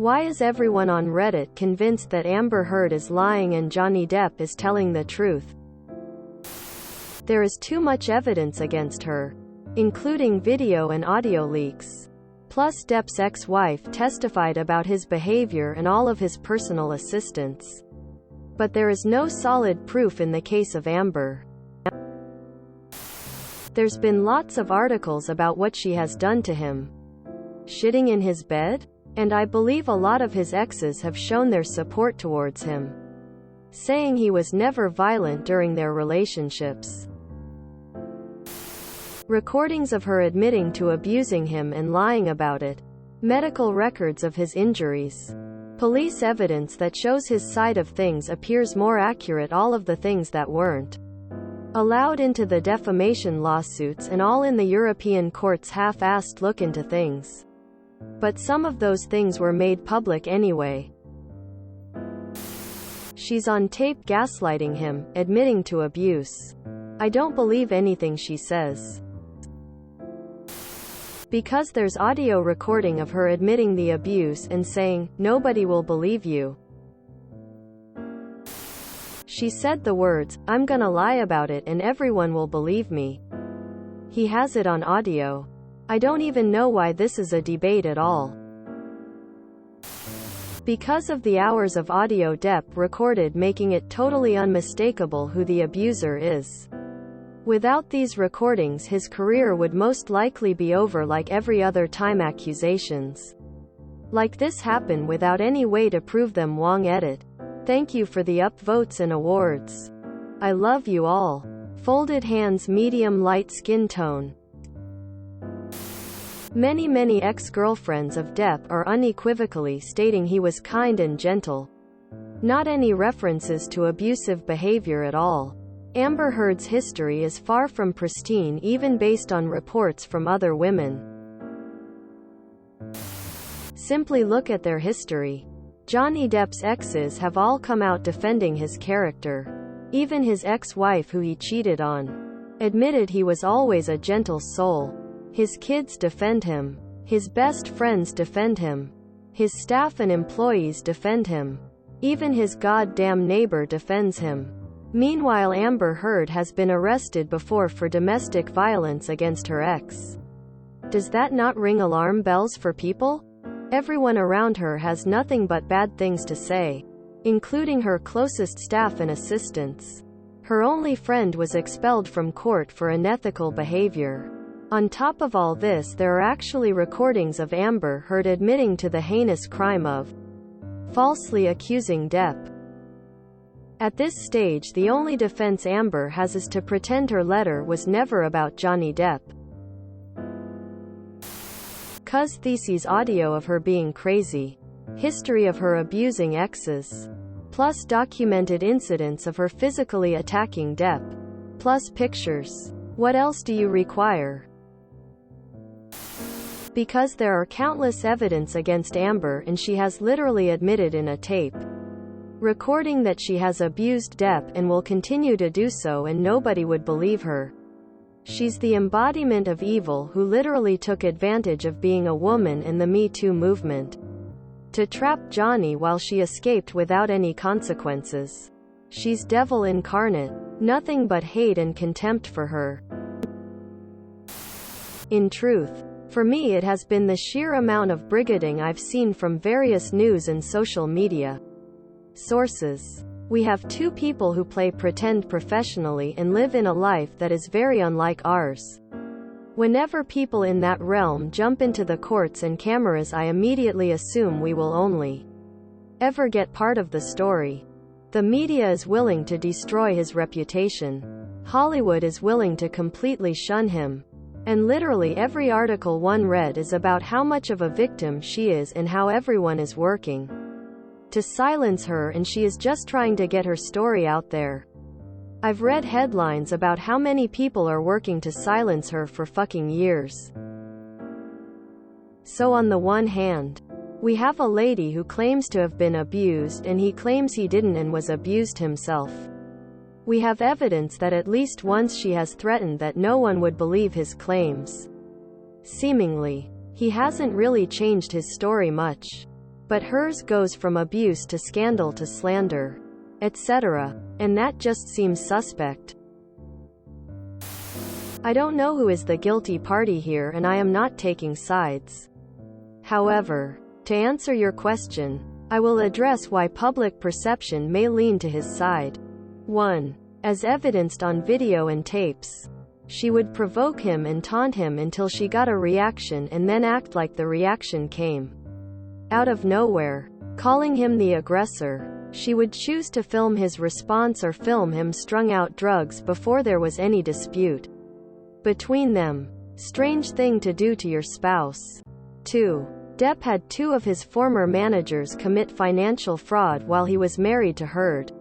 Why is everyone on Reddit convinced that Amber Heard is lying and Johnny Depp is telling the truth? There is too much evidence against her, including video and audio leaks. Plus, Depp's ex-wife testified about his behavior and all of his personal assistants. But there is no solid proof in the case of Amber. There's been lots of articles about what she has done to him. Shitting in his bed? And I believe a lot of his exes have shown their support towards him, saying he was never violent during their relationships. Recordings of her admitting to abusing him and lying about it. Medical records of his injuries. Police evidence that shows his side of things appears more accurate. All of the things that weren't allowed into the defamation lawsuits, and all in the European courts' half-assed look into things. But some of those things were made public anyway. She's on tape gaslighting him, admitting to abuse. I don't believe anything she says. Because there's audio recording of her admitting the abuse and saying, "Nobody will believe you." She said the words, "I'm gonna lie about it and everyone will believe me." He has it on audio. I don't even know why this is a debate at all. Because of the hours of audio Depp recorded, making it totally unmistakable who the abuser is. Without these recordings, his career would most likely be over, like every other time accusations like this happen without any way to prove them. Wong edit. Thank you for the upvotes and awards. I love you all. Folded hands, medium light skin tone. Many ex-girlfriends of Depp are unequivocally stating he was kind and gentle. Not any references to abusive behavior at all. Amber Heard's history is far from pristine, even based on reports from other women. Simply look at their history. Johnny Depp's exes have all come out defending his character. Even his ex-wife, who he cheated on, admitted he was always a gentle soul. His kids defend him. His best friends defend him. His staff and employees defend him. Even his goddamn neighbor defends him. Meanwhile, Amber Heard has been arrested before for domestic violence against her ex. Does that not ring alarm bells for people? Everyone around her has nothing but bad things to say, including her closest staff and assistants. Her only friend was expelled from court for unethical behavior. On top of all this, there are actually recordings of Amber Heard admitting to the heinous crime of falsely accusing Depp. At this stage, the only defense Amber has is to pretend her letter was never about Johnny Depp. Cuz theses audio of her being crazy. History of her abusing exes. Plus documented incidents of her physically attacking Depp. Plus pictures. What else do you require? Because there are countless evidence against Amber, and she has literally admitted in a tape recording that she has abused Depp and will continue to do so, and nobody would believe her. She's the embodiment of evil who literally took advantage of being a woman and the Me Too movement to trap Johnny while she escaped without any consequences. She's devil incarnate. Nothing but hate and contempt for her. In truth, for me it has been the sheer amount of brigading I've seen from various news and social media sources. We have two people who play pretend professionally and live in a life that is very unlike ours. Whenever people in that realm jump into the courts and cameras, I immediately assume we will only ever get part of the story. The media is willing to destroy his reputation. Hollywood is willing to completely shun him. And literally every article one read is about how much of a victim she is and how everyone is working to silence her, and she is just trying to get her story out there. I've read headlines about how many people are working to silence her for fucking years. So on the one hand, we have a lady who claims to have been abused, and he claims he didn't and was abused himself. We have evidence that at least once she has threatened that no one would believe his claims. Seemingly, he hasn't really changed his story much. But hers goes from abuse to scandal to slander, etc. And that just seems suspect. I don't know who is the guilty party here, and I am not taking sides. However, to answer your question, I will address why public perception may lean to his side. 1. As evidenced on video and tapes, she would provoke him and taunt him until she got a reaction and then act like the reaction came out of nowhere, calling him the aggressor. She would choose to film his response or film him strung out drugs before there was any dispute between them. Strange thing to do to your spouse. 2. Depp had 2 of his former managers commit financial fraud while he was married to Heard.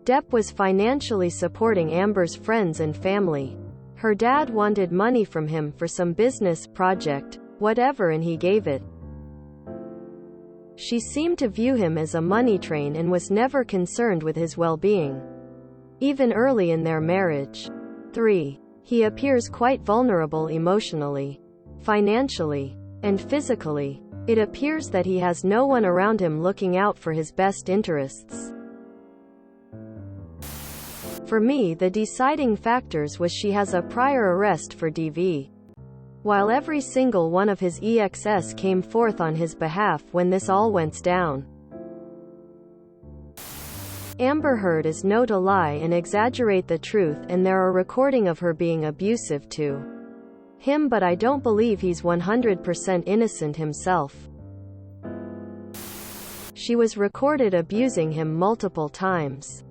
Depp was financially supporting Amber's friends and family. Her dad wanted money from him for some business project, whatever, and he gave it. She seemed to view him as a money train and was never concerned with his well-being, even early in their marriage. 3. He appears quite vulnerable emotionally, financially, and physically. It appears that he has no one around him looking out for his best interests. For me, the deciding factors was she has a prior arrest for DV. While every single one of his exes came forth on his behalf when this all went down. Amber Heard is known to lie and exaggerate the truth, and there are recordings of her being abusive to him, but I don't believe he's 100% innocent himself. She was recorded abusing him multiple times.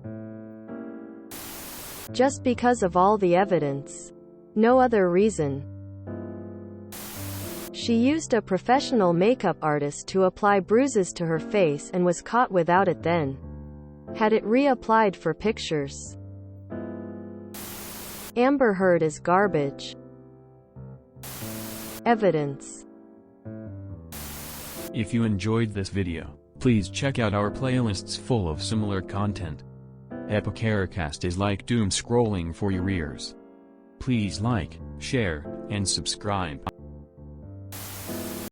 Just because of all the evidence. No other reason. She used a professional makeup artist to apply bruises to her face and was caught without it then. Had it reapplied for pictures. Amber Heard is garbage. Evidence. If you enjoyed this video, please check out our playlists full of similar content. TooAfraidToAsk is like doom scrolling for your ears. Please like, share, and subscribe.